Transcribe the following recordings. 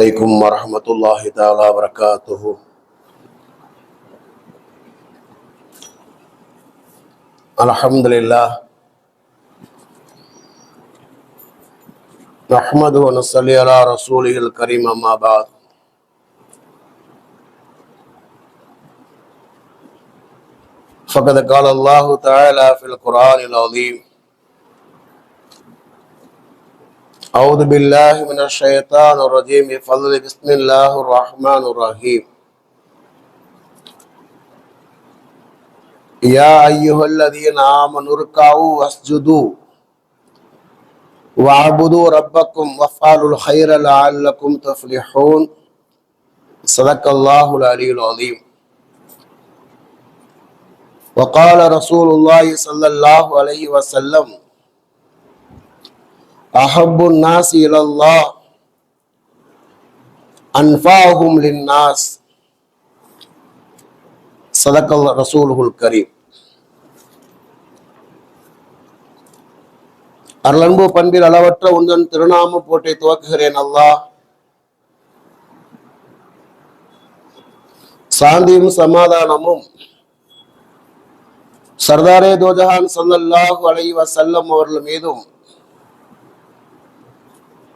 عليكم ورحمة الله تعالى وبركاته. الحمد لله نحمده ونصلي على رسوله الكريم أما بعد. فقد قال الله تعالى في القرآن العظيم: أعوذ بالله من الشيطان الرجيم بفضل بسم الله الرحمن الرحيم. يا أيها الذين آمنوا اركعوا واسجدوا واعبدوا ربكم وافعلوا الخير لعلكم تفلحون. صدق الله العلي العظيم. وقال رسول الله صلى الله عليه وسلم: أحب الناس إلى الله أنفعهم للناس. صدق الله رسوله الكريم. அருளன்பு பண்பில் அளவற்ற உந்தன் திருநாம போட்டை துவக்குகிறேன். அல்லாஹ் சாந்தியும் சமாதானமும் சர்தாரே தோஜஹான் ஸல்லல்லாஹு அலைஹி வஸல்லம் அவர்கள் மீதும்,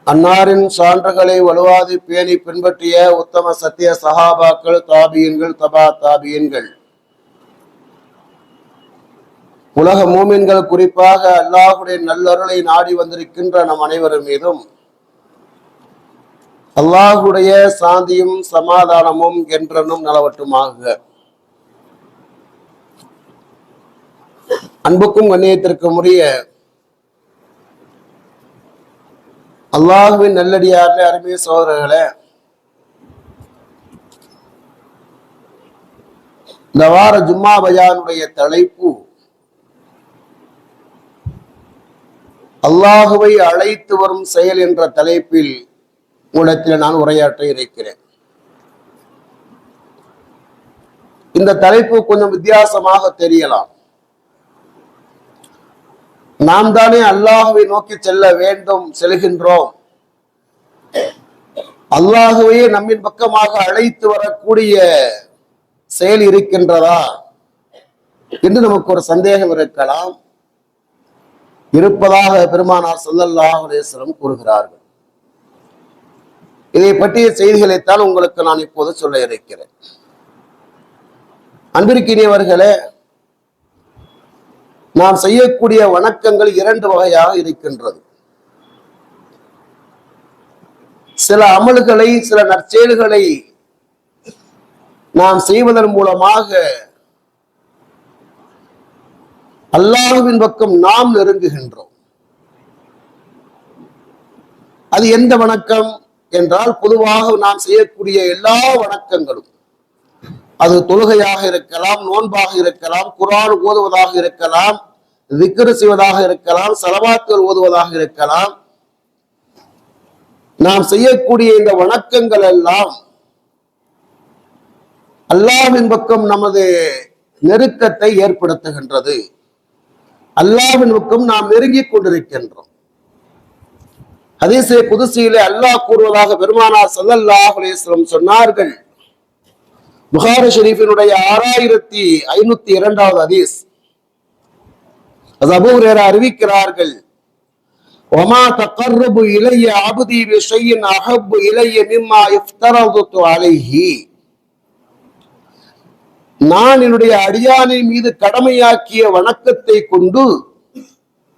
அன்னாரின் சான்றுகளை வலுவாது பேணி பின்பற்றிய உத்தம சத்திய சஹாபாக்கள், தாபியன்கள், தபா தாபியன்கள், உலக மூமின்கள், குறிப்பாக அல்லாஹுடைய நல்லருளை நாடி வந்திருக்கின்ற நம் அனைவரும் மீதும் அல்லாஹுடைய சாந்தியும் சமாதானமும் என்றென்னும் நலவட்டுமாக. அன்புக்கும் கண்ணியத்திற்கும் உரிய அல்லாஹுவின் நல்லடியார்களே, அருமை சகோதரர்களே, இந்த வார ஜும்மா பயானுடைய தலைப்பு அல்லாஹுவை அழைத்து வரும் செயல் என்ற தலைப்பில் உங்களிடத்தில் நான் உரையாற்ற இருக்கிறேன். இந்த தலைப்பு கொஞ்சம் வித்தியாசமாக தெரியலாம். நாம் தானே அல்லாஹுவை நோக்கி செல்ல வேண்டும், செல்கின்றோம். அல்லாஹுவையே நம்மின் பக்கமாக அழைத்து வரக்கூடிய செயல் இருக்கின்றதா என்று நமக்கு ஒரு சந்தேகம் இருக்கலாம். இருப்பதாக பெருமானார் ஸல்லல்லாஹு அலைஹி வஸல்லம் கூறுகிறார்கள். இதை பற்றிய செய்திகளைத்தான் உங்களுக்கு நான் இப்போது சொல்ல இருக்கிறேன். அன்பிற்கினியவர்களே, நாம் செய்யக்கூடிய வணக்கங்கள் இரண்டு வகையாக இருக்கின்றது. சில அமல்களை, சில நற்செயல்களை நாம் செய்வதன் மூலமாக அல்லாஹ்வின் பக்கம் நாம் நெருங்குகின்றோம். அது எந்த வணக்கம் என்றால், பொதுவாக நாம் செய்யக்கூடிய எல்லா வணக்கங்களும், அது தொழுகையாக இருக்கலாம், நோன்பாக இருக்கலாம், குர்ஆன் ஓதுவதாக இருக்கலாம், திக்ர் செய்வதாக இருக்கலாம், ஸலவாத்துல் ஓதுவதாக இருக்கலாம், நாம் செய்யக்கூடிய இந்த வணக்கங்கள் எல்லாம் அல்லாஹ்வின் பக்கம் நமது நெருக்கத்தை ஏற்படுத்துகின்றது. அல்லாஹ்வின் பக்கம் நாம் நெருங்கிக் கொண்டிருக்கின்றோம். ஹதீஸே குதுஸியிலே அல்லாஹ் கூறுவதாக பெருமானார் ஸல்லல்லாஹு அலைஹி வஸல்லம் சொன்னார்கள். புகாரி ஷரீஃபினுடைய 6502வது ஹதீஸ். அபூ ஹுரைரா அறிவிக்கிறார்கள்: வமா தகர்ரபு இலைய அப்தி பிஷைஇன் அஹப்பு இலைய மிம்மா இஃப்தரதுது அலைஹி. நான் என்னுடைய அடியானின் மீது கடமையாக்கிய வணக்கத்தை கொண்டு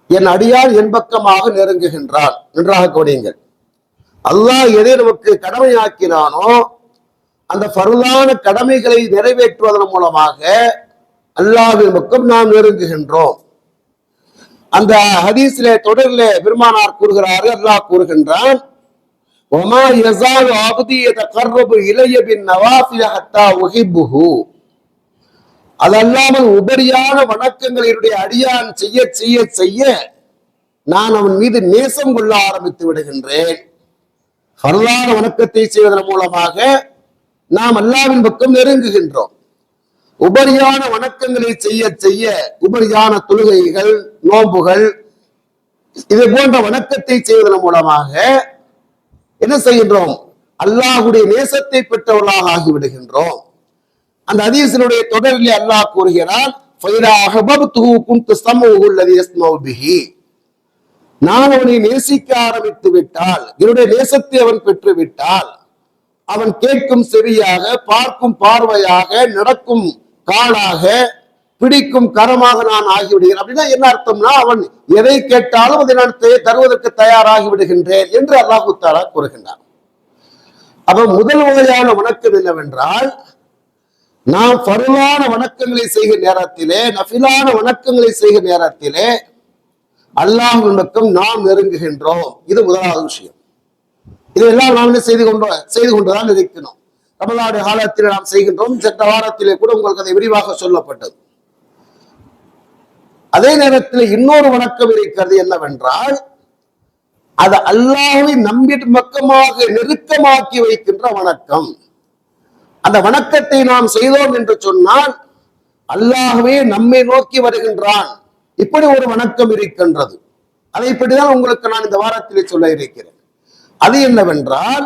என் அடியான் என் பக்கமாக நெருங்குகின்றான். நன்றாக கவனியுங்கள். அல்லாஹ் எதை நமக்கு கடமையாக்கினானோ அந்த ஃபர்லான கடமைகளை நிறைவேற்றுவதன் மூலமாக அல்லாஹ்வின் பக்கம் நாம் நெருங்குகின்றோம். அந்த ஹதீஸிலே தொடரிலே பெருமானார் கூறுகிறார்கள், அல்லாஹ் கூறுகின்றான்: வமா யஸாலு அப்தி யதகர்ரபு இலைய பின் நவாஃபில் ஹத்தா உஹிப்புஹு. அதல்லாமல் உபரியான வணக்கங்கள் என்னுடைய அடியான் செய்ய செய்ய செய்ய நான் அவன் மீது நேசம் கொள்ள ஆரம்பித்து விடுகின்றேன். ஃபர்லான வணக்கத்தை செய்வதன் மூலமாக நாம் அல்லாஹ்வின் பக்கம் நெருங்குகின்றோம். உபரியான வணக்கங்களை செய்ய செய்ய, உபரியான தொழுகைகள், நோன்புகள், இது போன்ற வணக்கத்தை செய்வதன் மூலமாக என்ன செய்கின்றோம்? அல்லாஹுடைய நேசத்தை பெற்றவர்களாக ஆகிவிடுகின்றோம். அந்த ஹதீஸினுடைய தொடரிலே அல்லாஹ் கூறுகிறான், நான் அவனை நேசிக்க ஆரம்பித்து விட்டால், என்னுடைய நேசத்தை அவன் பெற்று விட்டால், அவன் கேட்கும் செவியாக, பார்க்கும் பார்வையாக, நடக்கும் காலாக, பிடிக்கும் கரமாக நான் ஆகிவிடுகிறேன். அப்படின்னா என்ன அர்த்தம்னா, அவன் எதை கேட்டாலும் அதை நான் தருவதற்கு தயாராகி விடுகின்றேன் என்று அல்லாஹு தஆலா கூறுகின்றான். அப்ப முதல் வகையான வணக்கம் என்னவென்றால், நாம் ஃபர்லான வணக்கங்களை செய்கிற நேரத்திலே, நஃபிலான வணக்கங்களை செய்கிற நேரத்திலே அல்லாஹ்வின் பக்கம் நாம் நெருங்குகின்றோம். இது முதலாவது விஷயம். இதெல்லாம் நாம் செய்து கொண்டுதான் இருக்கணும். ரமலானுடைய காலத்தில் நாம் செய்கின்றோம். சென்ற வாரத்திலே கூட உங்களுக்கு அதை விரிவாக சொல்லப்பட்டது. அதே நேரத்தில் இன்னொரு வணக்கம் இருக்கிறது. என்னவென்றால், அது அல்லாஹ்வை நம்மின் பக்கமாக நெருக்கமாக்கி வைக்கின்ற வணக்கம். அந்த வணக்கத்தை நாம் செய்தோம் என்று சொன்னால் அல்லாஹ்வே நம்மை நோக்கி வருகின்றான். இப்படி ஒரு வணக்கம் இருக்கின்றது. அதை பற்றிதான் உங்களுக்கு நான் இந்த வாரத்திலே சொல்ல இருக்கிறேன். அது என்னவென்றால்,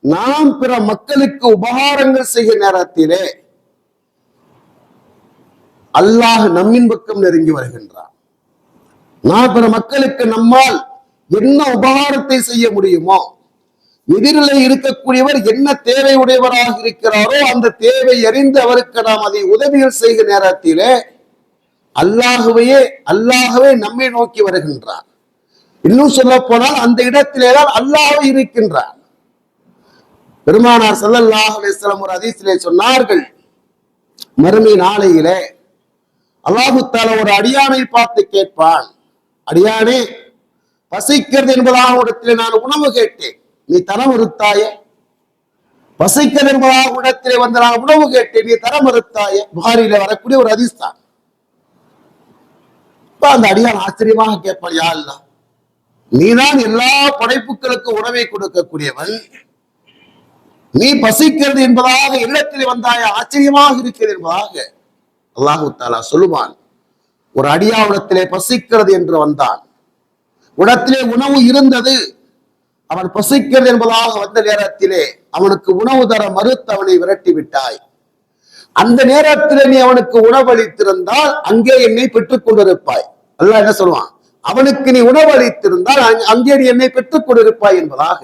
நாம் பிற மக்களுக்கு உபகாரங்கள் செய்கிற நேரத்திலே அல்லாஹ் நம்மின் பக்கம் நெருங்கி வருகின்றான். நாம் பிற மக்களுக்கு நம்மால் என்ன உபகாரத்தை செய்ய முடியுமோ, எதிரிலே இருக்கக்கூடியவர் என்ன தேவை உடையவராக இருக்கிறாரோ அந்த தேவை அறிந்து அவருக்கு நாம் அதை உதவிகள் செய்கிற நேரத்திலே அல்லாஹ்வே நம்மை நோக்கி வருகின்றார். இன்னும் சொல்ல போனால் அந்த இடத்திலேதான் அல்லாஹ் இருக்கின்றார். பெருமானார் ஸல்லல்லாஹு அலைஹி வஸல்லம் ஒரு ஹதீஸிலே சொன்னார்கள், மறுமை நாளையிலே அல்லாஹு தஆலா ஒரு அடியானை பார்த்து கேட்பான், அடியானே, பசிக்கிறது என்பதாக இடத்திலே நான் உணவு கேட்டேன், நீ தர மறுத்தாயே. பசிக்கிறது என்பதாக இடத்திலே வந்து நான் உணவு கேட்டேன், நீ தர மறுத்தாயே. புகாரியில வரக்கூடிய ஒரு ஹதீஸ் தான். அந்த அடியான் ஆச்சரியமாக கேட்பான், யா அல்லாஹ், நீதான் எல்லா படைப்புகளுக்கு உணவை கொடுக்கக்கூடியவன், நீ பசிக்கிறது என்பதாக இல்லத்திலே வந்தாய, ஆச்சரியமாக இருக்கிறது என்பதாக அல்லாஹு தஆலா சொல்லுவான். ஒரு அடியாவிடத்திலே பசிக்கிறது என்று வந்தான், உடத்திலே உணவு இருந்தது, அவன் பசிக்கிறது என்பதாக வந்த நேரத்திலே அவனுக்கு உணவு தர மறுத்து அவனை விரட்டி விட்டாய். அந்த நேரத்திலே நீ அவனுக்கு உணவளித்திருந்தால் அங்கே என்னை பெற்றுக் கொண்டிருப்பாய். அல்லாஹ் என்ன சொல்லுவான், அவனுக்கு நீ உணவளித்திருந்தால் அங்கே நீ என்னை பெற்றுக் கொண்டிருப்பாய் என்பதாக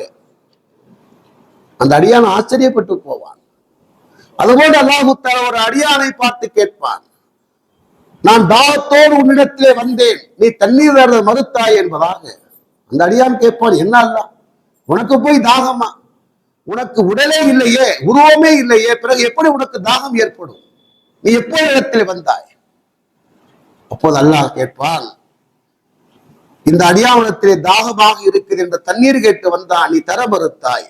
அந்த அடியான் ஆச்சரியப்பட்டு போவான். அதுபோல அல்லாஹ் தஆலா ஒரு அடியானை பார்த்து கேட்பான், நான் தாகத்தோடு உன்னிடத்திலே வந்தேன், நீ தண்ணீர் தர மறுத்தாய் என்பதாக அந்த அடியான் கேட்பான், என்ன அல்லாஹ், உனக்கு போய் தாகமா? உனக்கு உடலே இல்லையே, உருவமே இல்லையே, பிறகு எப்படி உனக்கு தாகம் ஏற்படும்? நீ எப்போ இடத்திலே வந்தாய்? அப்போது அல்லாஹ் கேட்பான், இந்த அடியாவனத்திலே தாகமாக இருக்குது என்ற தண்ணீர் கேட்டு வந்தான், நீ தர மறுத்தாய்.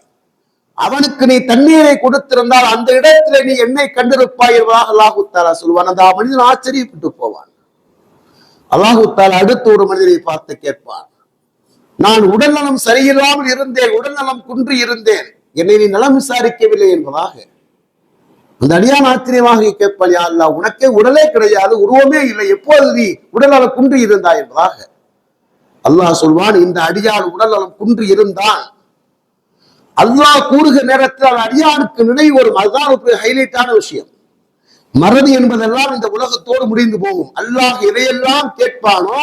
அவனுக்கு நீ தண்ணீரை கொடுத்திருந்தால் அந்த இடத்திலே நீ என்னை கண்டிருப்பாய் என்பதாக அல்லாஹு தஆலா சொல்வான். அந்த மனிதன் ஆச்சரியப்பட்டு போவான். அல்லாஹு தஆலா அடுத்து ஒரு மனிதனை பார்த்து கேட்பான், நான் உடல்நலம் சரியில்லாமல் இருந்தேன், உடல்நலம் குன்றி இருந்தேன், என்னை நீ நலம் விசாரிக்கவில்லை என்பதாக அந்த அடியான் ஆச்சரியமாக கேட்பான், யா அல்லாஹ், உனக்கே உடலே கிடையாது, உருவமே இல்லை, எப்போது நீ உடல்நலம் குன்றி இருந்தாய் என்பதாக அல்லாஹ் சொல்வான், இந்த அடியான் உடல்நலம் குன்றி இருந்தான். அல்லாஹ் கூறுகிற நேரத்தில் அந்த அடியானுக்கு நினைவு வரும். அதுதான் ஒரு ஹைலைட்டான விஷயம். மறதி என்பதெல்லாம் இந்த உலகத்தோடு முடிந்து போகும். அல்லாஹ் எதையெல்லாம் கேட்பானோ,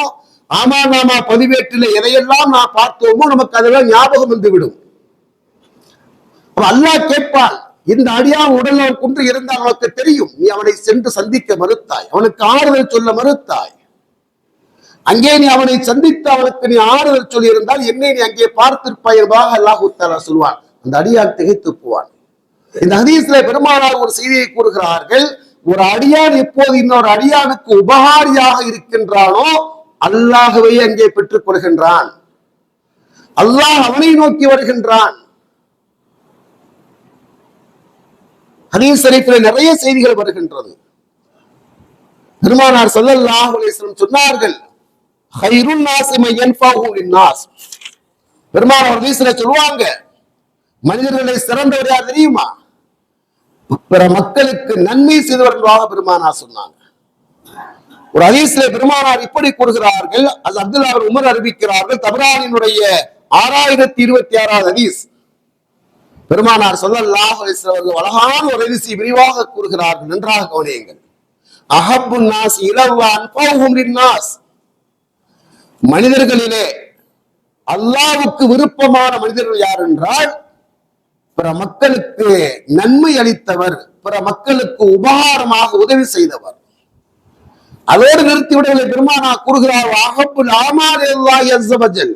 ஆமா நாமா பதிவேட்டில் எதையெல்லாம் நான் பார்த்தோமோ நமக்கு அதெல்லாம் ஞாபகம் வந்துவிடும். அல்லாஹ் கேட்பான், இந்த அடியான் உடல்நலம் குன்று இருந்தால் நமக்கு தெரியும், நீ அவனை சென்று சந்திக்க மறுத்தாய், அவனுக்கு ஆறுதல் சொல்ல மறுத்தாய். அங்கே நீ அவனை சந்தித்து அவனுக்கு நீ ஆறுதல் சொல்லி இருந்தால் என்னை நீ அங்கே பார்த்திருப்பாய் என்பதாக அல்லாஹு தஆலா சொல்வான். அந்த அடியான் திகைத்து போவான். இந்த ஹதீஸ்ல பெருமானார் ஒரு செய்தியை கூறுகிறார்கள், ஒரு அடியான் எப்போது இன்னொரு அடியானுக்கு உபகாரியாக இருக்கின்றானோ அல்லாஹ்வை அங்கே பெற்றுக் கொள்கின்றான். அல்லாஹ் அவனை நோக்கி வருகின்றான். ஹதீஸ் ஷரீஃபில் நிறைய செய்திகள் வருகின்றது. பெருமானார் ஸல்லல்லாஹு அலைஹி வஸல்லம் சொன்னார்கள், கைருன் நாஸி மன் யன்ஃபஉ லின்னாஸ். பெருமானார் ஹதீஸ்ல சொல்வாங்க, மனிதர்களை சிறந்தவர் யார் தெரியுமா? பிற மக்களுக்கு நன்மை செய்தவர் என்பதாக பெருமானார் சொன்னாங்க. ஒரு ஹதீஸ்ல பெருமானார் இப்படி கூறுகிறார்கள், அது அப்துல்லா உமர் அறிவிக்கிறார்கள், தபரானினுடைய 6026வது ஹதீஸ். பெருமானார் ஸல்லல்லாஹு அலைஹி வஸல்லம் அவர்கள் அழகான ஒரு ஹதீஸை விரிவாக கூறுகிறார்கள். நன்றாக கவனியுங்கள். அஹப்புன் நாஸ் இலல்லாஹ் அன்ஃபஹும் லின்னாஸ், மனிதர்களிலே அல்லாஹ்வுக்கு விருப்பமான மனிதர்கள் யார் என்றால் பிற மக்களுக்கு நன்மை அளித்தவர், பிற மக்களுக்கு உபகாரமாக உதவி செய்தவர். அதோடு நிறுத்திவிடவில்லை. பெருமானார் கூறுகிறார், அஹப்புல் அமால் இலல்லாஹி அஸ்ஸ வஜல்,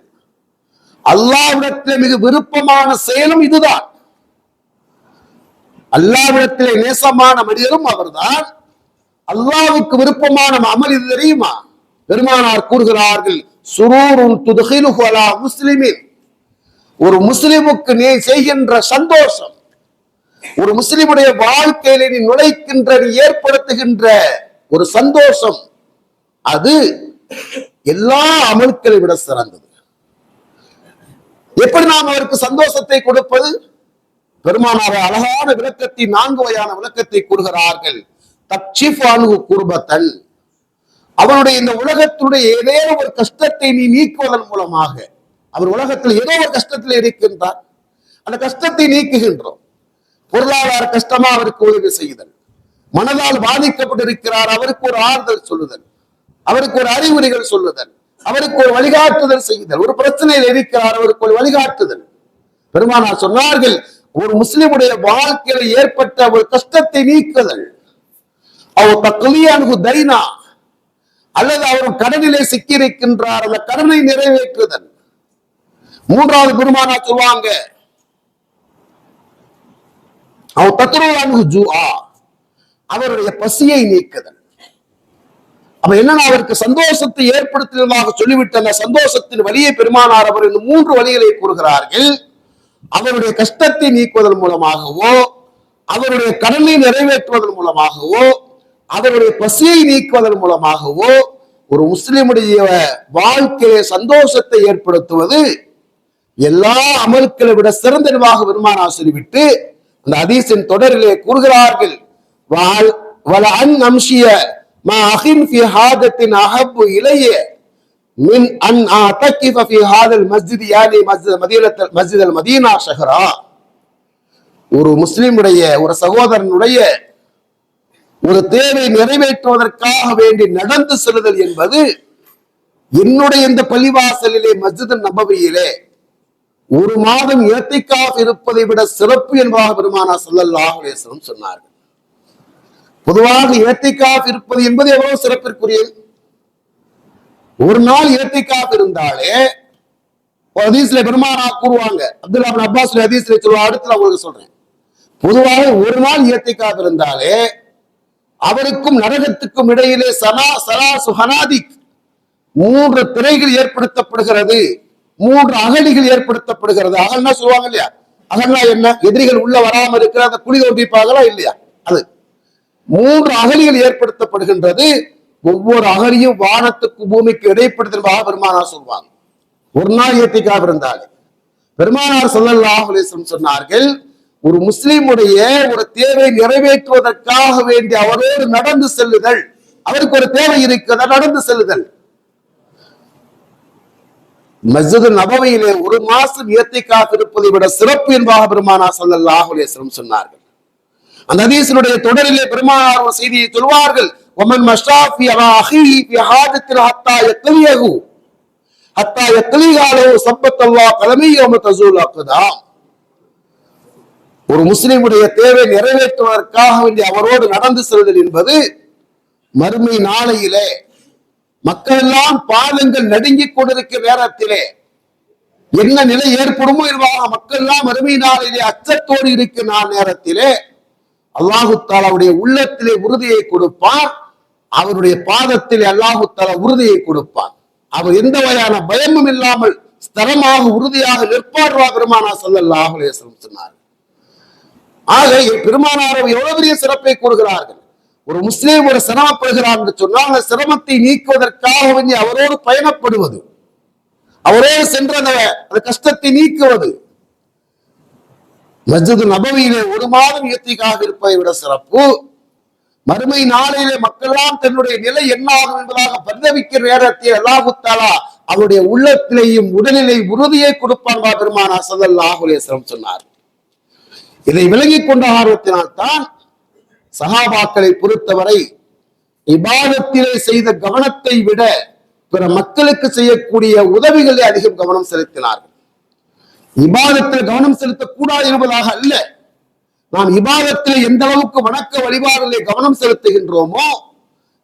அல்லாஹ்விடத்திலே மிக விருப்பமான செயலும் இதுதான். அல்லாஹ்விடத்திலே நேசமான மனிதரும் அவர்தான். அல்லாஹ்வுக்கு விருப்பமான அமல் இது தெரியுமா? பெருமானார் கூறுகிறார்கள், சுரூருன் துத்கிலுஹு அலா முஸ்லிமின், ஒரு முஸ்லிமுக்கு நீ செய்கின்ற சந்தோஷம், ஒரு முஸ்லிமுடைய வாழ்க்கையில நீ நுழைக்கின்ற, நீ ஏற்படுத்துகின்ற ஒரு சந்தோஷம், அது எல்லா அமல்களை விட சிறந்தது. எப்படி நாம் அவருக்கு சந்தோஷத்தை கொடுப்பது? பெருமானார் அழகான விளக்கத்தை, 4 வகையான விளக்கத்தை கூறுகிறார்கள். தக்ஷிஃப் அன்ஹு குர்பத்தன், அவனுடைய இந்த உலகத்துடைய ஏதேனும் ஒரு கஷ்டத்தை நீ நீக்குவதன் மூலமாக, அவர் உலகத்தில் ஏதோ ஒரு கஷ்டத்தில் இருக்கின்றார், அந்த கஷ்டத்தை நீக்குகின்றோம். பொருளாதார கஷ்டமா அவருக்கு உதவி செய்தல், மனதால் பாதிக்கப்பட்டிருக்கிறார் அவருக்கு ஒரு ஆறுதல் சொல்லுதல், அவருக்கு ஒரு அறிவுரைகள் சொல்லுதல், அவருக்கு ஒரு வழிகாட்டுதல் செய்தல், ஒரு பிரச்சனையில் இருக்கிறார் அவருக்கு ஒரு வழிகாட்டுதல். பெருமானார் சொன்னார்கள், ஒரு முஸ்லிமுடைய வாழ்க்கையில் ஏற்பட்ட ஒரு கஷ்டத்தை நீக்குதல், அவர் தக்லியானு தைனா, அல்லது அவர் கடனிலே சிக்கியிருக்கின்றார், அந்த கடனை நிறைவேற்றுதல். 3வது பெருமானார் சொல்லுவாங்க, அவர் தத்ருவானு ஜூஆ, அவருடைய பசியை நீக்குதல். அப்ப என்னன்னா, அவருக்கு சந்தோஷத்தை ஏற்படுத்துவதாக சொல்லிவிட்ட அந்த சந்தோஷத்தின் வழியை பெருமானார் அவர் இந்த 3 வழிகளை கூறுகிறார்கள். அவருடைய கஷ்டத்தை நீக்குவதன் மூலமாகவோ, அவருடைய கடனை நிறைவேற்றுவதன் மூலமாகவோ, அவருடைய பசியை நீக்குவதன் மூலமாகவோ ஒரு முஸ்லிமுடைய வாழ்க்கையை சந்தோஷத்தை ஏற்படுத்துவது எல்லா அமல்களை விட சிறந்ததாக பெருமானார் சொல்லிவிட்டு அந்த ஹதீஸின் தொடரிலே கூறுகிறார்கள், வல அன் அம்ஷிய மா அஹின் ஃபி ஹாதத்தின் அஹப்பு இலைய மின் அன் அதகிஃப ஃபி ஹாதல் மஸ்ஜித் யானி மஸ்ஜித் அல் மதீனா ஷஹரா. ஒரு முஸ்லிமுடைய, ஒரு சகோதரனுடைய ஒரு தேவை நிறைவேற்றுவதற்காக வேண்டி நடந்து செல்லுதல் என்பது என்னுடைய இந்த பள்ளிவாசலிலே மஸ்ஜித் நபவியிலே 1 மாதம் இஅ்திகாஃப் இருப்பதை விட சிறப்பு என்பதாக பெருமானார் ஸல்லல்லாஹு அலைஹி வஸல்லம் சொன்னார்கள். பொதுவாக இஅ்திகாஃப் இருப்பது என்பது எவ்வளவு சிறப்பிற்குரியது. ஒரு நாள் இஅ்திகாஃப் இருந்தாலே ஹதீஸ்ல பெருமானார் கூறுவாங்க, அப்துல்லாஹ் இப்னு அப்பாஸ் ஹதீஸ்ல சொல்லுவாங்க, அடுத்து நான் உங்களுக்கு சொல்றேன். பொதுவாக ஒரு நாள் இஅ்திகாஃப் இருந்தாலே அவருக்கும் நரகத்துக்கும் இடையிலே சலாசு ஹனாதிக் 3 திரைகள் ஏற்படுத்தப்படுகிறது, 3 அகழிகள் ஏற்படுத்தப்படுகிறது. அகல்னா சொல்லுவாங்க இல்லையா, அகல்னா என்ன? எதிரிகள் உள்ள வராம இருக்கிற அந்த குழி தோண்டிப்பாங்களா இல்லையா, அது 3 அகழிகள் ஏற்படுத்தப்படுகின்றது. ஒவ்வொரு அகழியும் வானத்துக்கு பூமிக்கு இடைப்படுத்துவதாக பெருமானார் சொல்வாங்க. ஒரு நாள் இஅ்திகாஃப் இருந்தாலே பெருமானார் ஸல்லல்லாஹு அலைஹி வஸல்லம் சொன்னார்கள், ஒரு முஸ்லிமுடைய ஒரு தேவை நிறைவேற்றுவதற்காக வேண்டி அவரோடு நடந்து செல்லுதல், அவருக்கு ஒரு தேவை இருக்கிறதா, நடந்து செல்லுதல். மஸ்ஜித் நபவியிலே 1 மாசம் இஅ்திகாஃப் இருப்பதை விட சிறப்பு என்பதாக பெருமானார் ஸல்லல்லாஹு அலைஹி வஸல்லம் சொன்னார்கள். அந்த ஹதீஸினுடைய தொடரிலே பெருமானார் ஒரு செய்தியை சொல்வார்கள், வமன் மஷாஃபி அலா அஹீஹி ஃபி ஹாஜத்தின் ஹத்தா யக்லியஹு ஹத்தா யக்லிஹாலு சப்பத்தல்லாஹ் கலமி யௌம தஸூல் அக்தாம். ஒரு முஸ்லிமுடைய தேவை நிறைவேற்றுவதற்காக வேண்டி அவரோடு நடந்து செல்தல் என்பது மறுமை நாளையிலே மக்கள் எல்லாம் பாதங்கள் நடுங்கிக் கொண்டிருக்கிற நேரத்திலே என்ன நிலை ஏற்படுமோ என்பதாக மக்கள் எல்லாம் மறுமை நாளிலே அச்சத்தோடு இருக்கிற நேரத்திலே அல்லாஹு தஆலாவுடைய உள்ளத்திலே உறுதியை கொடுப்பார், அவருடைய பாதத்திலே அல்லாஹு தஆலா உறுதியை கொடுப்பார். அவர் எந்த வகையான பயமும் இல்லாமல் ஸ்திரமாக உறுதியாக நிற்பார் பெருமானார் ஸல்லல்லாஹு அலைஹி வஸல்லம் சொன்னார். ஆக பெருமானார் எவ்வளவு பெரிய சிறப்பை கூறுகிறார்கள். ஒரு முஸ்லீம் ஒரு சிரமப்படுகிறார் என்று சொன்னால் அந்த சிரமத்தை நீக்குவதற்காக வேண்டி அவரோடு பயணப்படுவது, அவரோடு சென்ற அந்த கஷ்டத்தை நீக்குவது. மஸ்ஜித் நபவியிலே 1 மாதம் இஅ்திகாஃப் இருப்பதை விட சிறப்பு. மறுமை நாளிலே மக்கள்லாம் தன்னுடைய நிலை என்ன ஆகும் என்பதாக பரிதவிக்கிற நேரத்தில் அல்லாஹு தஆலா அவருடைய உள்ளத்திலேயும் உடலிலே உறுதியை கொடுப்பாங்க பெருமானார் ஸல்லல்லாஹு அலைஹி வஸல்லம் சொன்னார். இதை விலகிக் கொண்ட ஆர்வத்தினால்தான் சஹாபாக்களை பொறுத்தவரை இபாதத்திலே செய்த கவனத்தை விட பிற மக்களுக்கு செய்யக்கூடிய உதவிகளை அதிகம் கவனம் செலுத்தினார்கள். இபாதத்தில் கவனம் செலுத்தக்கூடாது என்பதாக அல்ல, நாம் இபாதத்தில் எந்த அளவுக்கு வணக்க வழிபாடுகளை கவனம் செலுத்துகின்றோமோ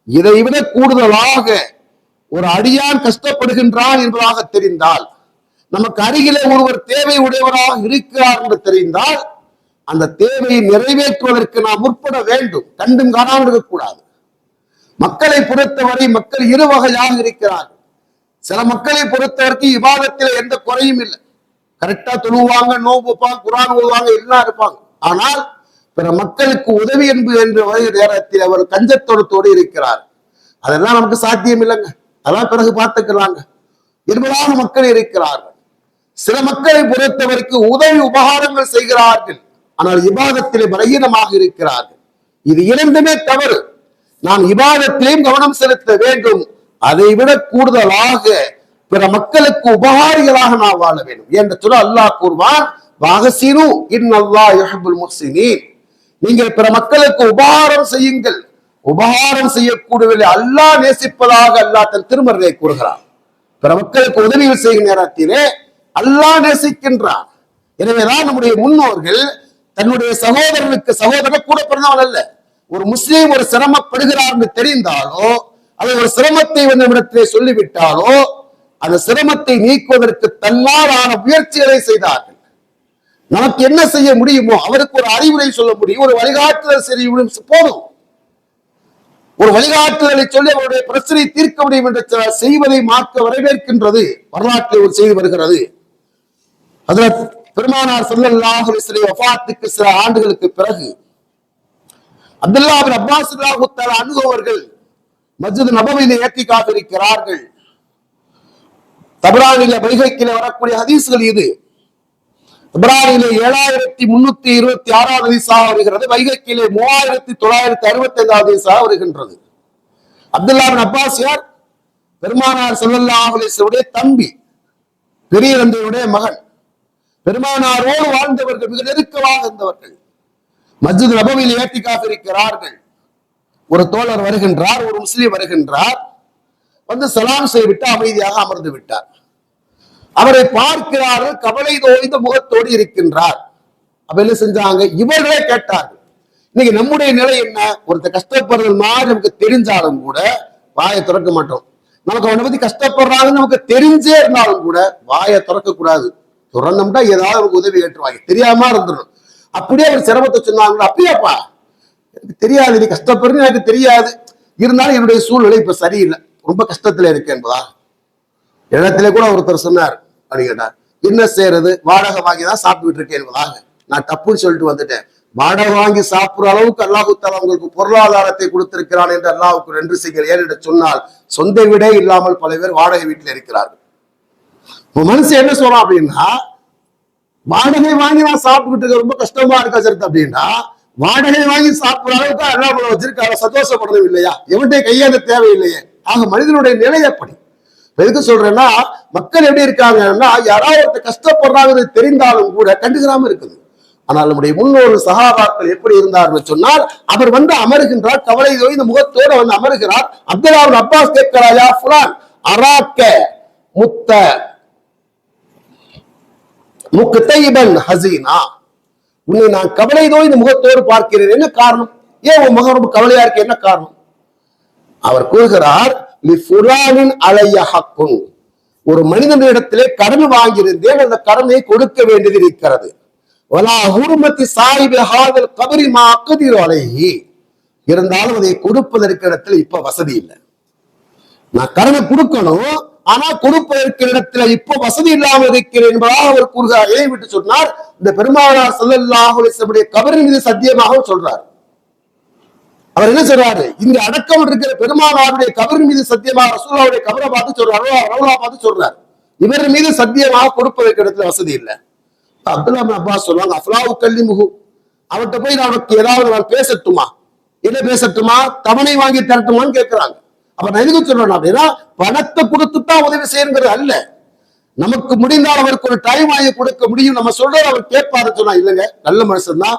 இதை விட கூடுதலாக ஒரு அடியான் கஷ்டப்படுகின்றான் என்பதாக தெரிந்தால், நமக்கு அருகிலே ஒருவர் தேவை உடையவராக இருக்கிறார் என்று தெரிந்தால் அந்த தேவையை நிறைவேற்றுவதற்கு நாம் முற்பட வேண்டும், கண்டும் காணாமல் இருக்கக்கூடாது. மக்களை பொறுத்தவரை மக்கள் இரு வகையாக இருக்கிறார்கள். சில மக்களை பொறுத்தவரைக்கும் இபாதத்தில் எந்த குறையும் இல்லை, கரெக்டா தொழுவாங்க, நோன்பு வைப்பாங்க, குர்ஆன் ஓதுவாங்க, எல்லாம் இருப்பாங்க. ஆனால் பிற மக்களுக்கு உதவி என்ற நேரத்தில் அவர் கஞ்சத்தோடு இருக்கிறார். அதெல்லாம் நமக்கு சாத்தியம் இல்லைங்க, அதெல்லாம் பிறகு பார்த்துக்கிறாங்க என்பதாக மக்கள் இருக்கிறார்கள். சில மக்களை பொறுத்தவரைக்கும் உதவி உபகாரங்கள் செய்கிறார்கள், ஆனால் இபாதத்திலே பலகீனமாக இருக்கிறார்கள். இது இரண்டுமே தவறு. நாம் இபாதத்திலேயும் கவனம் செலுத்த வேண்டும், அதை விட கூடுதலாக பிற மக்களுக்கு உபகாரிகளாக நாம் வாழ வேண்டும் என்று சொல்ல அல்லாஹ் கூறுவான், வஹ்சினு இன்னல்லாஹ யுஹிப்புல் முஹ்சினீன். நீங்கள் பிற மக்களுக்கு உபகாரம் செய்யுங்கள், உபகாரம் செய்யக்கூடியவர்களை அல்லாஹ் நேசிப்பதாக அல்லாஹ் தன் திருமறையை கூறுகிறார். பிற மக்களுக்கு உதவிகள் செய்யும் நேரத்திலே அல்லாஹ் நேசிக்கின்றார். எனவேதான் நம்முடைய முன்னோர்கள் தன்னுடைய சகோதரன் கூட பிறந்தவன் அல்ல, ஒரு முஸ்லீம் ஒரு சிரமப்படுகிறார் என்று தெரிந்தாலோ அதை ஒரு சிரமத்தை நம்மிடத்திலே சொல்லிவிட்டாலோ அந்த சிரமத்தை நீக்குவதற்கு தன்னாலான முயற்சிகளை செய்தார்கள். நமக்கு என்ன செய்ய முடியுமோ அவருக்கு ஒரு அறிவுரை சொல்ல முடியும், ஒரு வழிகாட்டுதல் செய்ய போதும். ஒரு வழிகாட்டுதலை சொல்லி அவருடைய பிரச்சனை தீர்க்க முடியும் என்று செய்வதை மாற்ற வரவேற்கின்றது வரலாற்றில் ஒரு செய்தி வருகிறது. ஹஜ்ரத் பெருமானார் ஸல்லல்லாஹு அலைஹி வஸல்லம் வஃபாத்துக்கு சில ஆண்டுகளுக்கு பிறகு அப்துல்லாஹ் பின் அப்பாஸ் ரலியல்லாஹு தஆலா அன்ஹு அவர்கள் மஸ்ஜித் நபவியிலே இஅ்திகாஃப் இருக்கிறார்கள். தபரானிலே பைஹக்கிலே வரக்கூடிய ஹதீஸ்கள் இது. தபரானிலே 7326 ஹதீஸாக வருகிறது, பைஹக்கிலே 3965 ஹதீஸாக வருகின்றது. அப்துல்லாஹ் பின் அப்பாஸ் யார்? பெருமானார் ஸல்லல்லாஹு அலைஹி வஸல்லம் தம்பி, பெரிய தந்தையுடைய மகன். பெருமானாரோடு வாழ்ந்தவர்கள், மிக நெருக்கமாக இருந்தவர்கள். மஸ்ஜித் நபவியில் இஅ்திகாஃப் இருக்கிறார்கள். ஒரு தோழர் வருகின்றார், ஒரு முஸ்லிம் வருகின்றார், வந்து சலாம் செய்துவிட்டு அமைதியாக அமர்ந்து விட்டார். அவரை பார்க்கிறார்கள், கவலை தோய்ந்த முகத்தோடு இருக்கின்றார். அப்ப என்ன செஞ்சாங்க, இவர்களே கேட்டார்கள், இன்னைக்கு நம்முடைய நிலை என்ன? ஒருத்தர் கஷ்டப்படுறது மாதிரி நமக்கு தெரிஞ்சாலும் கூட வாயை திறக்க மாட்டோம். நமக்கு அவனை பத்தி கஷ்டப்படுறாங்கன்னு நமக்கு தெரிஞ்சே இருந்தாலும் கூட வாயை திறக்க கூடாது. திறந்தோம்னா ஏதாவது நமக்கு உதவி கேட்டுருவாங்க, தெரியாம இருந்துடும். அப்படியே ஒரு சிரமத்தை சொன்னாங்க, அப்படியாப்பா எனக்கு தெரியாது, நீ கஷ்டப்படுறது எனக்கு தெரியாது, இருந்தாலும் என்னுடைய சூழ்நிலை இப்ப சரியில்லை, ரொம்ப கஷ்டத்துல இருக்கு என்பதா. இடத்துல கூட ஒருத்தர் சொன்னார், அப்படின்னு கேட்டார், என்ன செய்யறது, வாடகை வாங்கிதான் சாப்பிட்டுட்டு இருக்கேன் என்பதாக. நான் தப்புன்னு சொல்லிட்டு வந்துட்டேன். வாடகை வாங்கி சாப்பிடுற அளவுக்கு அல்லாஹ் தஆலா உங்களுக்கு பொருளாதாரத்தை கொடுத்திருக்கிறான் என்று அல்லாஹ்வுக்கு நன்றி செய்யுங்கள். ஏன்னு சொன்னால் சொந்த வீடே இல்லாமல் பல பேர் வாடகை வீட்டில் இருக்கிறார்கள். மனுஷன் என்ன சொல்றான் அப்படின்னா, வாடகை வாங்கி நான் சாப்பிட்டுட்டு இருக்க ரொம்ப கஷ்டமா இருக்கா சரித்து அப்படின்னா, வாடகை வாங்கி சாப்பிடுற அளவுக்கு அல்லாஹ் வச்சிருக்காரு, சந்தோஷப்படுறது இல்லையா? எவன்டைய கையாத தேவையில்லையே. ஆக மனிதனுடைய நிலை எப்படி எதுக்கு சொல்றேன்னா, மக்கள் எப்படி இருக்காங்கன்னா, யாராவது கஷ்டப்படுறாங்க தெரிந்தாலும் கூட கண்டுக்கிறாம இருக்குது. ஆனால் நம்முடைய முன்னோர்கள் சஹாபாக்கள் எப்படி இருந்தார்கள் சொன்னால், அவர் வந்து அமருகின்றார், கவலை தோய்ந்த முகத்தோடு வந்து அமருகிறார். அப்துல்லாஹ் பின் அப்பாஸ் கேட்கிறாயா ஃபுலான் அராக்க முத்த முக்தைபன் ஹஸீனா, உன்னை நான் கவலை தோய்ந்த முகத்தோடு பார்க்கிறேன், என்ன காரணம்? ஏன் உன் முகம் ரொம்ப கவலையா இருக்கு, என்ன காரணம்? அவர் கூறுகிறார், லிஃபுலானின் அலைய ஹக்குன், ஒரு மனிதனிடத்திலே கடன் வாங்கியிருந்தேன், அந்த கடனை கொடுக்க வேண்டியது இருக்கிறது. வலா ஹுர்மத்தி சாஹிபி ஹாதல் கபரி மா அக்திரு அலைஹி, இருந்தாலும் அதை கொடுப்பதற்கு இடத்துல இப்ப வசதி இல்லை. நான் கடனை கொடுக்கணும், ஆனா கொடுப்பதற்கு இடத்துல இப்ப வசதி இல்லாமல் இருக்கிறேன் என்பதாக அவர் கூறுகிறார். ஏன் விட்டு சொன்னார், இந்த பெருமானார் ஸல்லல்லாஹு அலைஹி வஸல்லம் கபரின் மீது சத்தியமாக சொல்றார். அவர் என்ன சொல்றாரு, இங்க அடக்கம் இருக்கிற பெருமானாருடைய கபரின் மீது சத்தியமாக ரசூலுல்லாஹ்வுடைய கபரை பார்த்து சொல்றாரு, ரவுலா பார்த்து சொல்றாரு, இவர் மீது சத்தியமாக கொடுப்பதற்கு இடத்துல வசதி இல்லை. அப்துல்லாஹ் பின் அப்பாஸ் சொல்லுவாங்க, அஃலாவு கல்லிமுஹு, அவர்கிட்ட போய் நமக்கு ஏதாவது நான் பேசட்டுமா, என்ன பேசட்டுமா, தவணை வாங்கி தரட்டுமான்னு கேட்கிறாங்க. அப்ப நான் எதுக்கு சொல்றேன் அப்படின்னா, பணத்தை கொடுத்துதான் உதவி செய்யுங்கிறது அல்ல. நமக்கு முடிந்தால் அவருக்கு ஒரு டைம் வாங்கி கொடுக்க முடியும். நம்ம சொல்றது அவர் கேட்பாரு சொன்னா இல்லைங்க, நல்ல மனுஷன் தான்,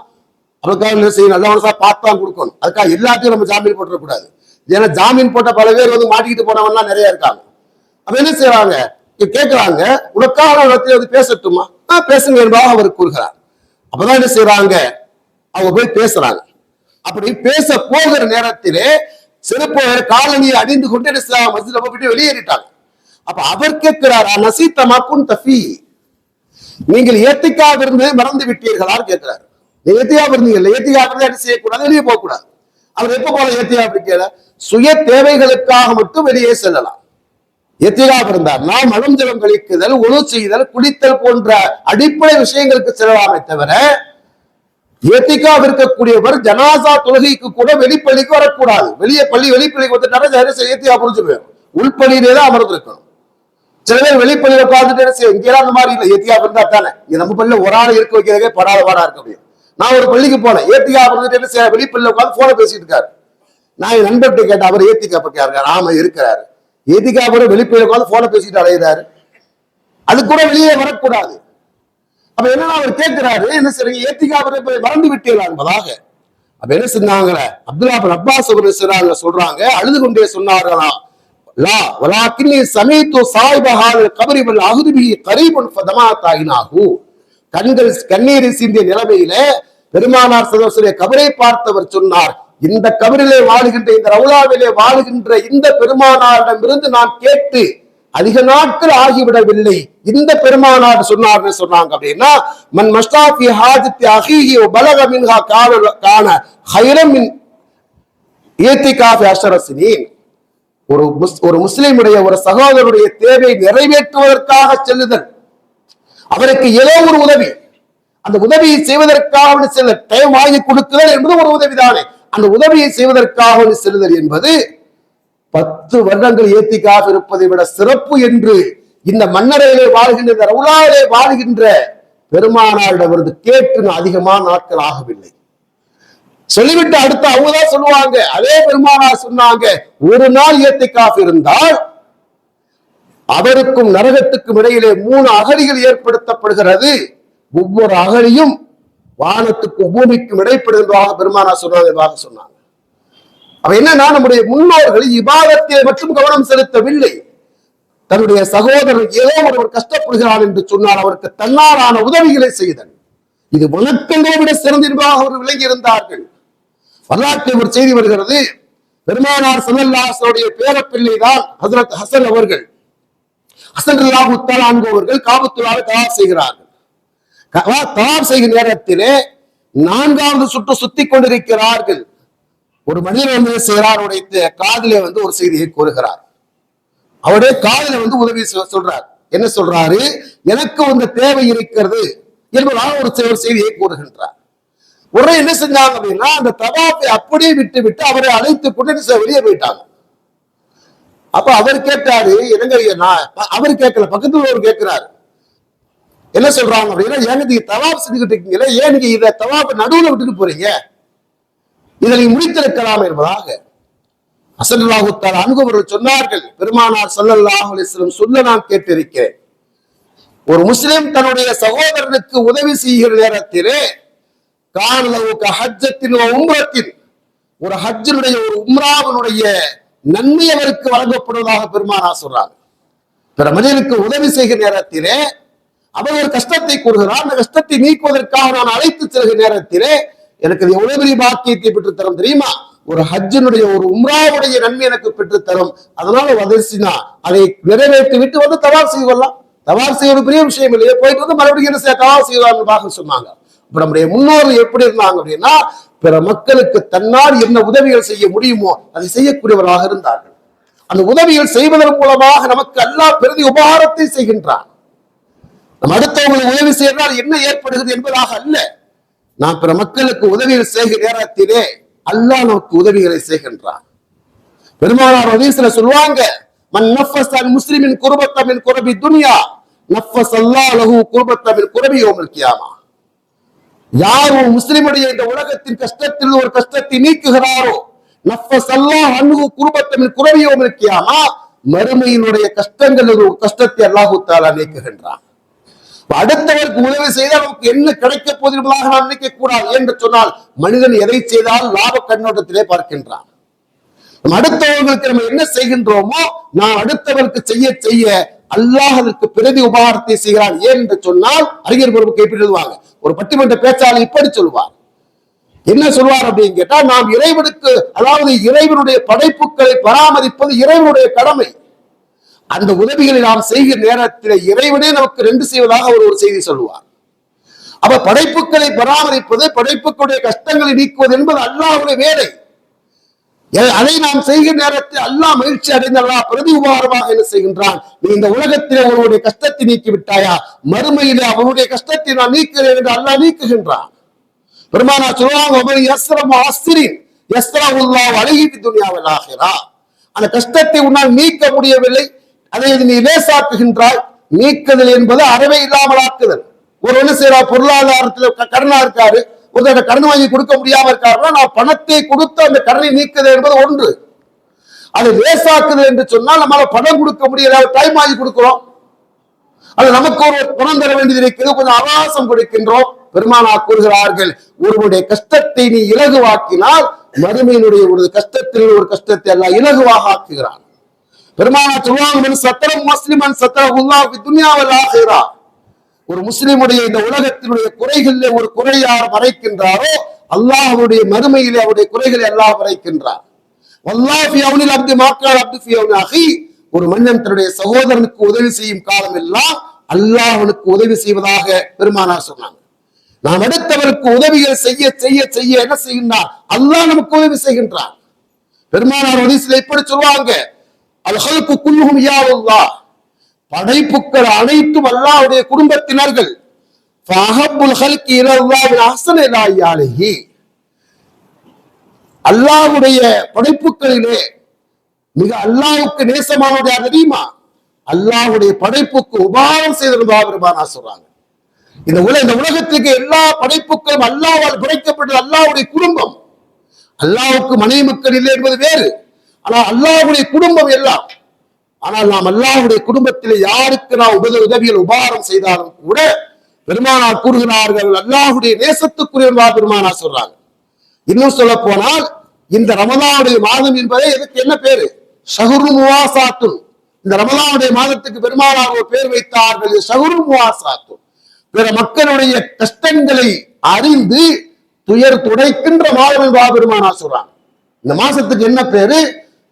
அவருக்காக என்ன செய்யும், நல்ல மனுஷா பார்த்தான் கொடுக்கணும். அதுக்காக எல்லாத்தையும் நம்ம ஜாமீன் போட்டுறக்கூடாது. ஏன்னா ஜாமீன் போட்ட பல பேர் வந்து மாட்டிக்கிட்டு போனவன்லாம் நிறைய இருக்காங்க. அப்ப என்ன செய்யறாங்க, கேட்கிறாங்க, உனக்காக இடத்துல வந்து பேசட்டுமா, பேசுங்க என்பதாக அவர் கூறுகிறார். அப்பதான் என்ன செய்யறாங்க, அவங்க போய் பேசுறாங்க. அப்படி பேச போகிற நேரத்திலே சிறப்பு காலனியை அணிந்து கொண்டு மஸ்ஜித் போயிட்டு வெளியேறிட்டாங்க. அப்ப அவர் கேட்கிறாரா, நசீத்தமாக்கும் தஃபி, நீங்கள் ஏத்திக்காக இருந்து மறந்து விட்டீர்களா கேட்கிறார். ஏத்தியாக இருந்தீங்கல்ல, ஏத்திக்காக இருந்தா என்ன செய்யக்கூடாது, வெளியே போக கூடாது. அவர் எப்ப போல ஏத்தியாக இருக்கல, சுய தேவைகளுக்காக மட்டும் வெளியே செல்லலாம். ஏத்தியாக இருந்தார் நாம் மலம் ஜலம் கழிக்குதல், உணவு செய்தல், குடித்தல் போன்ற அடிப்படை விஷயங்களுக்கு செல்லலாமே தவிர, ஏத்திக்காக இருக்கக்கூடியவர் ஜனாசா தொழுகைக்கு கூட வெளிப்பள்ளிக்கு வரக்கூடாது. வெளிப்பள்ளிக்கு வந்துட்டாரு ஏத்தியாக புரிஞ்சு போயிடும். உள்பள்ளியிலே தான் அமர்ந்திருக்கணும். சில பேர் வெளிப்பள்ளியில உட்கார்ந்துட்டு இங்கெல்லாம் அந்த மாதிரி இல்லை, ஏத்தியாக இருந்தா தானே. நம்ம பள்ளியில ஒரு ஆள் இருக்க வைக்கிறதே படாத பாடா இருக்க முடியும். நான் ஒரு பள்ளிக்கு போனேன், ஏத்தியாக இருந்துட்டு என்ன செய்ய, வெளிப்பள்ளியில உட்காந்து போன பேசிட்டு இருக்காரு. நான் என் நண்பர்கிட்ட கேட்டேன், அவர் ஏத்திக்கா இருக்காரு, ஆமா இருக்கிறாரு. ஏத்திக்கா கூட வெளிப்பள்ளியில உட்காந்து போன பேசிட்டு அலைகிறாரு, அது கூட வெளியே வரக்கூடாது. அப்ப என்னன்னா அவர் கேட்கிறாரு, என்ன செய்றீங்க, ஏத்திக்கா மறந்து விட்டீங்களா என்பதாக. அப்ப என்ன செஞ்சாங்க, அப்துல்லா பின் அப்பாஸ் சொல்றாங்க, அழுது கொண்டே சொன்னார்களா, லா வலாக்கின்னி சமீது சாயிபஹால் கபரி வல் அஹ்துபி கரீபன் ஃபதமாதாயினாஹு, கண்கள் கண்ணீரை சிந்திய நிலைமையில பெருமானார் ஸல்லல்லாஹு கபரை பார்த்தவர் சொன்னார், இந்த கபரிலே வாழுகின்ற, இந்த ரவுலாவிலே வாழுகின்ற இந்த பெருமானாரிடமிருந்து நான் கேட்டு அதிக நாட்கள் ஆகிவிடவில்லை. இந்த பெருமானார் சொன்னாங்க அப்படின்னா, மன் மஸ்தாஃபி ஹாஜத்தி அஹீஹி வ பலக மின்ஹா கான ஹைரம் மின் இத்திகாஃபி அஷர சினீன். ஒரு முஸ்லிமுடைய ஒரு சகோதரருடைய தேவை நிறைவேற்றுவதற்காக செல்லுதல், அவருக்கு ஏதோ ஒரு உதவி, அந்த உதவியை செய்வதற்காக செல்ல டைம் வாங்கி கொடுக்குதல் என்பது ஒரு உதவிதானே. அந்த உதவியை செய்வதற்காக செல்லுதல் என்பது 10 வருடங்கள் ஏத்திக்காக இருப்பதை விட சிறப்பு என்று இந்த மன்னரையிலே வாழ்கின்ற, இந்த ரவுலாவிலே வாழ்கின்ற பெருமானாரிடமிருந்து கேட்டு அதிகமான நாட்கள் ஆகவில்லை. சொல்லிவிட்டு அடுத்து அவங்கதான் சொல்லுவாங்க, அதே பெருமானார் சொன்னாங்க, ஒரு நாள் ஏத்திக்காக இருந்தால் அவருக்கும் நரகத்துக்கும் இடையிலே 3 அகழிகள் ஏற்படுத்தப்படுகிறது. ஒவ்வொரு அகழியும் வானத்துக்கும் பூமிக்கும் இடைப்படுகின்றதாக பெருமானார் சொன்னாங்க. அவ என்னன்னா, நம்முடைய முன்னோர்கள் இபாதத்தை மட்டும் கவனம் செலுத்தவில்லை. தன்னுடைய சகோதரர் ஏதோ ஒருவர் கஷ்டப்படுகிறார் என்று சொன்னால் அவருக்கு தன்னாலான உதவிகளை செய்தல், இது வணக்கங்களை விட சிறந்ததாக அவர் விளங்கி இருந்தார்கள். வரலாற்றில் ஒரு செய்தி வருகிறது, பெருமானார் ஸல்லல்லாஹு அலைஹி வஸல்லம் பேரப்பிள்ளை தான் ஹஜ்ரத் ஹசன் அவர்கள். ஹசன் ரலியல்லாஹு தஆலா அன்ஹு அவர்கள் காபத்துல்லாஹை தவாப் செய்கிறார்கள். தவாப் செய்கிற நேரத்திலே 4வது சுற்று சுத்தி கொண்டிருக்கிறார்கள். ஒரு மனிதர் வந்து செய்கிறாருடைய காதிலே வந்து ஒரு செய்தியை கூறுகிறார். அவருடைய காதில வந்து உதவி சொல்றார். என்ன சொல்றாரு, எனக்கு வந்து தேவை இருக்கிறது என்பதாக ஒரு செய்தியை கூறுகின்றார். உடனே என்ன செஞ்சாங்க அப்படின்னா, அந்த தவாப்பை அப்படியே விட்டு அவரை அழைத்துக் கொண்டு வெளியே போயிட்டாங்க. அப்ப அவர் கேட்டாரு, என்னங்க, அவர் கேட்கல, பக்கத்துல ஒரு கேட்கிறாரு. என்ன சொல்றாங்க அப்படின்னா, ஏங்க நீங்க தவாப் செஞ்சுக்கிட்டு இருக்கீங்களே, ஏன் நீங்க இதை தவாப்பை நடுவுல விட்டுட்டு போறீங்க, இதை நீங்க முடித்திருக்கலாம் என்பதாக ஹஸன் ரலியல்லாஹு தஆலா அன்ஹு அவர்கள் சொன்னார்கள், பெருமானார் ஸல்லல்லாஹு அலைஹி வஸல்லம் சொல்ல நான் கேட்டிருக்கிறேன், ஒரு முஸ்லிம் தன்னுடைய சகோதரனுக்கு உதவி செய்கிற நேரத்திலே கானலவுக்கு ஹஜ்ஜத்தின் உம்ரத்தின், ஒரு ஹஜ்ஜினுடைய ஒரு உம்ராவினுடைய நன்மை அவருக்கு வழங்கப்படுவதாக பெருமானார் சொல்றாங்க. பிற மனிதனுக்கு உதவி செய்கிற நேரத்திலே அவர் ஒரு கஷ்டத்தை கூறுகிறார், அந்த கஷ்டத்தை நீக்குவதற்காக நான் அழைத்து செல்கிற நேரத்திலே எனக்கு எவ்வளவு பெரிய பாக்கியத்தை பெற்றுத்தரும் தெரியுமா, ஒரு ஹஜ்ஜினுடைய ஒரு உம்ராவுடைய நன்மை எனக்கு பெற்றுத்தரும். அதனால வதர்சினா அதை நிறைவேற்றி விட்டு வந்து தவாப் செய்து கொள்ளலாம். தவாப் செய்ய ஒரு பெரிய விஷயம் இல்லையே, போயிட்டு வந்து மறுபடியும் தவாப் செய்வாங்க சொன்னாங்க. இப்ப நம்முடைய முன்னோர்கள் எப்படி இருந்தாங்க அப்படின்னா, பிற மக்களுக்கு தன்னால் என்ன உதவிகள் செய்ய முடியுமோ அதை செய்யக்கூடியவராக இருந்தார்கள். அந்த உதவிகள் செய்வதன் மூலமாக நமக்கு அல்லாஹ் பெரிய உபகாரத்தை செய்கின்றான். நம்ம அடுத்தவங்களுக்கு உதவி செய்யறால் என்ன ஏற்படுகிறது என்பதாக அல்ல, நாம் பிற மக்களுக்கு உதவிகள் செய்கிற நேரத்திலே அல்லாஹ் நமக்கு உதவிகளை செய்கின்றான். பெருமானார் ஹதீஸ்ல சொல்லுவாங்க, மன் நஃபஸ அன் முஸ்லிமின் குர்பத்த மின் குர்பி துன்யா நஃபஸ அல்லாஹ் லஹு குர்பத்த மின் குர்பி யௌமில் கியாமா. யார் ஒரு முஸ்லிமுடைய இந்த உலகத்தின் கஷ்டத்தில் ஒரு கஷ்டத்தை நீக்குகிறாரோ, நஃபஸ அல்லாஹ் அன்ஹு குர்பத்த மின் குர்பி யௌமில் கியாமா, மறுமையினுடைய கஷ்டங்கள் கஷ்டத்தை அல்லாஹு தஆலா நீக்குகின்றான். அடுத்தவருக்கு உதவி செய்தால் நமக்கு என்ன கிடைக்க போது என்பதாக நாம் நினைக்க கூடாது. என்று சொன்னால் மனிதன் எதை செய்தால் லாப கண்ணோட்டத்திலே பார்க்கின்றான். அடுத்தவர்களுக்கு நம்ம என்ன செய்கின்றோமோ நாம் அடுத்தவருக்கு செய்ய செய்ய அல்லாஹ் அதற்கு பிரதி உபகாரத்தை செய்கிறான். ஏன் என்று சொன்னால் அறிஞர் பொறுப்பு எப்படி எழுதுவாங்க, ஒரு பட்டிமன்ற பேச்சாளர் இப்படி சொல்வார். என்ன சொல்வார் அப்படின்னு கேட்டா, நாம் இறைவனுக்கு, அதாவது இறைவனுடைய படைப்புகளை பராமரிப்பது இறைவனுடைய கடமை. அந்த உதவிகளை நாம் செய்கிற நேரத்தில் இறைவனே நமக்கு ரெண்டு செய்வதாக ஒரு செய்தி சொல்லுவார். அப்ப படைப்புகளை பராமரிப்பது, படைப்புகளுடைய கஷ்டங்களை நீக்குவது என்பது அல்லாஹ்வுடைய வேலை. அதை நாம் செய்கிற நேரத்தில் அல்லாஹ் மகிழ்ச்சி அடைந்த அல்லாஹ் பிரதி உபகாரமாக என்ன செய்கின்றான், நீ இந்த உலகத்திலே அவருடைய கஷ்டத்தை நீக்கி விட்டாயா, மறுமையிலே அவருடைய கஷ்டத்தை நான் நீக்குகிறேன் என்று அல்லாஹ் நீக்குகின்றான். பெருமானா சொல்லுவாங்க, அந்த கஷ்டத்தை உன்னால் நீக்க முடியவில்லை, அதை நீ லேசாக்குகின்றாய். நீக்குதல் என்பது அறவே இல்லாமல் ஆக்குதல். ஒரு என்ன செய்யறா, பொருளாதாரத்தில் கடனா இருக்காரு, ஒரு கடன் வாங்கி கொடுக்க முடியாம இருக்காருன்னா நான் பணத்தை கொடுத்து அந்த கடனை நீக்குதல் என்பது ஒன்று. அது லேசாக்குதல் என்று சொன்னால் நம்மளால பணம் கொடுக்க முடியல, டைம் வாங்கி கொடுக்கிறோம், அது நமக்கு ஒரு பணம் தர வேண்டியது இருக்கிறது, கொஞ்சம் அவகாசம் கொடுக்கின்றோம். பெருமானார் கூறுகிறார்கள், ஒருவருடைய கஷ்டத்தை நீ இலகுவாக்கினால் மறுமையினுடைய ஒரு கஷ்டத்தில் ஒரு கஷ்டத்தை எல்லாம் இலகுவாக ஆக்குகிறான். பெருமானார் சொல்லுவாங்க, சத்தரம் முஸ்லிமன் சத்தரஹுல்லாஹ் ஃபி துன்யா வல் ஆகிரா. ஒரு முஸ்லிமுடைய இந்த உலகத்தினுடைய குறைகளிலே ஒரு குறை யார் மறைக்கின்றாரோ அல்லாஹ்வுடைய மறுமையிலே அவருடைய குறைகளை அல்லாஹ் மறைக்கின்றார். வல்லாஹ் ஃபி அவ்னில் அப்தி மா கான அப்து ஃபி அவ்னி அஹி. ஒரு மனிதன் தன்னுடைய சகோதரனுக்கு உதவி செய்யும் காலம் எல்லாம் அல்லாஹ் அவனுக்கு உதவி செய்வதாக பெருமானார் சொன்னாங்க. நாம் அடுத்தவருக்கு உதவிகள் செய்ய செய்ய செய்ய என்ன செய்கின்றான், அல்லாஹ் நமக்கு உதவி செய்கின்றான். பெருமானார் ஹதீஸ்ல இப்படி சொல்வாங்க, அல் ஹல்கு குல்லுஹும் யா அல்லாஹ், படைப்புக்கள் அனைத்தும் அல்லாஹ்வுடைய குடும்பத்தினர்கள். ஃபஅஹப்புல் ஹல்கி இலல்லாஹி அஹ்ஸன இலா யாலிஹி. அல்லாஹ்வுடைய படைப்புகளிலே மிக அல்லாஹ்வுக்கு நேசமானவர் யார் தெரியுமா, அல்லாஹ்வுடைய படைப்புக்கு உபகாரம் செய்திருந்தா பெருமானார் சொல்றாங்க. இந்த உலகத்துக்கு எல்லா படைப்புகளும் அல்லாஹ்வால் படைக்கப்பட்டது அல்லாஹ்வுடைய குடும்பம். அல்லாஹ்வுக்கு மனைவி மக்கள் இல்லை என்பது வேறு, ஆனால் அல்லாஹ்வுடைய குடும்பம் எல்லாம். ஆனால் நாம் அல்லாஹ்வுடைய குடும்பத்தில் யாருக்கு நாம் உதவிகள் உபகாரம் செய்தாலும் கூட பெருமானார் கூறுகிறார்கள், அல்லாஹ்வுடைய நேசத்துக்குரியவர்களா பெருமானார் சொல்றாங்க. இன்னும் சொல்ல போனால் இந்த ரமலானுடைய மாதம் என்பதே இதுக்கு என்ன பேரு, ஷஹ்ரு முவாசாத்துன். இந்த ரமலானுடைய மாதத்துக்கு பெருமானார் ஒரு பேர் வைத்தார்கள், ஷஹ்ரு முவாசாத்துன். பிற மக்களுடைய கஷ்டங்களை அறிந்து துயர் துடைக்கின்ற மாதம் என்பதாக பெருமானார் சொல்றாங்க. இந்த மாசத்துக்கு என்ன பேரு,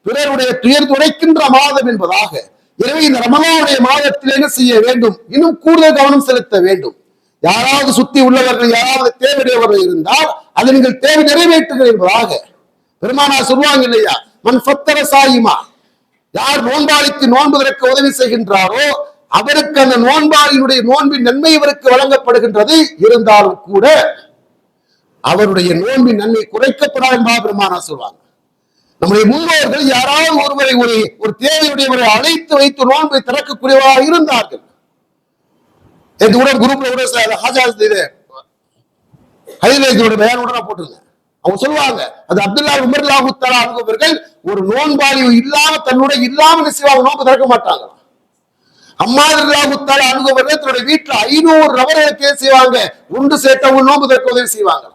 பிறருடைய துயர் துடைக்கின்ற மாதம் என்பதாக. எனவே இந்த ரமலானுடைய மாதத்தில் என்ன செய்ய வேண்டும், இன்னும் கூடுதல் கவனம் செலுத்த வேண்டும். யாராவது சுத்தி உள்ளவர்கள் யாராவது தேவையுடையவர்கள் இருந்தால் அதை நீங்கள் தேவை நிறைவேற்றுங்கள் என்பதாக பெருமானார் சொல்லுவாங்க இல்லையா, மன் ஃபத்தர சாயிமா, யார் நோன்பாளிக்கு நோன்பு திறக்க உதவி செய்கின்றாரோ அவருக்கு அந்த நோன்பாளியினுடைய நோன்பின் நன்மை இவருக்கு வழங்கப்படுகின்றது. இருந்தாலும் கூட அவருடைய நோன்பின் நன்மை குறைக்கப்படாது என்பதாக பெருமானார் சொல்வாங்க. நம்முடைய முன்னோர்கள் யாராவது ஒருவரை ஒரு தேவையுடையவரை அழைத்து வைத்து நோன்பை திறக்கக்கூடியவராக இருந்தார்கள். அவங்க சொல்லுவாங்க, அது அப்துல்லா உமர் ரலியல்லாஹு தஆலா அவர்கள் ஒரு நோன்பாளி இல்லாம தன்னுடைய இல்லாம செய்வாங்க, நோன்பு திறக்க மாட்டாங்க. அம்மார் ரலியல்லாஹு தஆலா அவர்கள் தன்னுடைய வீட்டுல 500 நபர்களுக்கு செய்வாங்க, ஒன்று சேர்த்தவங்க நோன்பு திறக்க உதவி செய்வாங்க.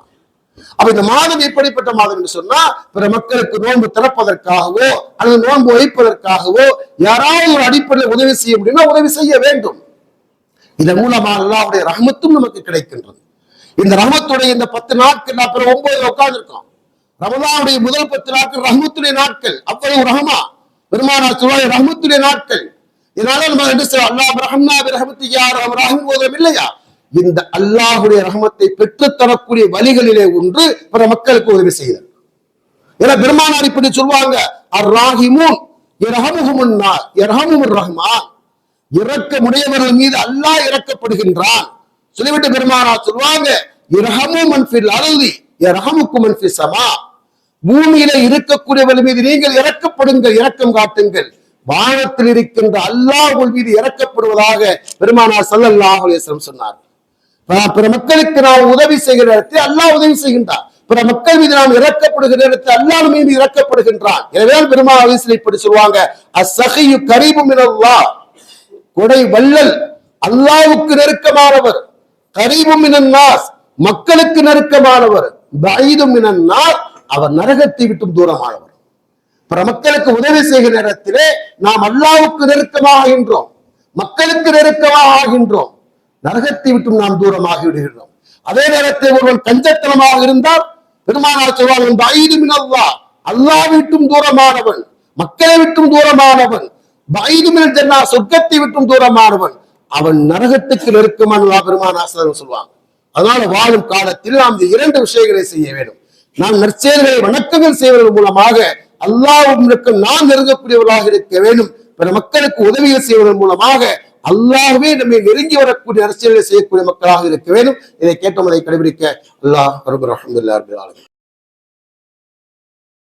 அப்ப இந்த மாதம் எப்படிப்பட்ட மாதம் என்று சொன்னா, பிற மக்களுக்கு நோன்பு திறப்பதற்காகவோ அல்லது நோன்பு வைப்பதற்காகவோ யாராவது ஒரு அடிப்படையில் உதவி செய்ய முடியும்னா உதவி செய்ய வேண்டும். இதன் மூலமாக அல்லாஹ்வுடைய ரஹ்மத்தும் நமக்கு கிடைக்கின்றது. இந்த ரஹ்மத்துடைய இந்த 10 நாட்கள் நான் பிற 9 உட்கார்ந்து இருக்கோம். ரமலானுடைய முதல் 10 நாட்கள் ரஹ்மத்துடைய நாட்கள். அவ்வளவு ரஹ்மா பெருமானார் சொல்வாங்க, ரஹ்மத்துடைய நாட்கள். இதனால நம்ம என்ன செய்வோம், அல்லாஹ் ரஹ்மனா பிரஹ்மத்திஹி யா அர்ஹமர் ரஹீம் போதும் இல்லையா. இந்த அல்லாஹ்வுடைய ரஹ்மத்தை பெற்றுத் தரக்கூடிய வழிகளிலே ஒன்று பிற மக்களுக்கு உதவி செய்தல். ஏன்னா பெருமானார் இப்படி சொல்வாங்க, அர்-ராஹிமூன் யர்ஹமுஹுமுன் நாஸ் யர்ஹமுர் ரஹ்மான், இரக்கமுடையவர்கள் மீது அல்லாஹ் இரக்கப்படுகின்றான். சொல்லிவிட்டு பெருமானார் சொல்வாங்க, இர்ஹமு மன் ஃபில் அர்தி யர்ஹமுக்கும் மன் ஃபிஸ் ஸமா, பூமியில இருக்கக்கூடியவர்கள் மீது நீங்கள் இரக்கப்படுங்கள், இரக்கம் காட்டுங்கள். வானத்தில் இருக்கின்ற அல்லாஹ் மீது இரக்கப்படுவதாக பெருமானார் ஸல்லல்லாஹு அலைஹி வஸல்லம் சொன்னார். பிற மக்களுக்கு நாம் உதவி செய்கிற இடத்தில் அல்லாஹ் உதவி செய்கின்றார். பிற மக்கள் மீது நாம் இறக்கப்படுகிற நேரத்தில் அல்லாஹ் மீது இறக்கப்படுகின்றான். எனவே பெருமாள் ஹதீஸ்ல இப்படி சொல்லுவாங்க, அஸ்ஸகியு கரீபும் மினல்லாஹ், கொடை வள்ளல் அல்லாஹ்வுக்கு நெருக்கமானவர், கரீபும் மினன்னாஸ் மக்களுக்கு நெருக்கமானவர், பஈதும் மினன்னார் அவர் நரகத்தை விட்டும் தூரமானவர். பிற மக்களுக்கு உதவி செய்கிற நேரத்திலே நாம் அல்லாஹ்வுக்கு நெருக்கமாக ஆகின்றோம், மக்களுக்கு நெருக்கமாக ஆகின்றோம், நரகத்தை விட்டும் நாம் தூரமாகி விடுகின்றோம். அதே நேரத்தில் ஒருவன் கஞ்சத்தனமாக இருந்தால் பெருமானார் சொல்வார்கள், பஈதும் மினல்லாஹ் அல்லாஹ் விட்டும் தூரமானவன், மக்களை விட்டும் தூரமானவன், பஈதும் மினல் ஜன்னah சொர்க்கத்தை விட்டும் தூரமானவன், அவன் நரகத்துக்கு நெருக்கமானவன் பெருமானார் சொல்வாங்க. அதனால வாழும் காலத்தில் நாம் இந்த இரண்டு விஷயங்களை செய்ய வேண்டும். நாம் நற்செயல்களை வணக்கங்கள் செய்வதன் மூலமாக அல்லாஹ்வுக்கு நாம் நெருங்கக்கூடியவர்களாக இருக்க வேண்டும். பிற மக்களுக்கு உதவிகள் செய்வதன் மூலமாக அல்லாஹ்வே நம்மை நெருங்கி வரக்கூடிய நற்செயல்களை செய்யக்கூடிய மக்களாக இருக்க வேண்டும். இதை கேட்டோம், அதை கடைபிடிக்க அல்லாஹ் ரப்பல் அல்ஹம்துலில்லாஹ் ரப்பில் ஆலமீன்.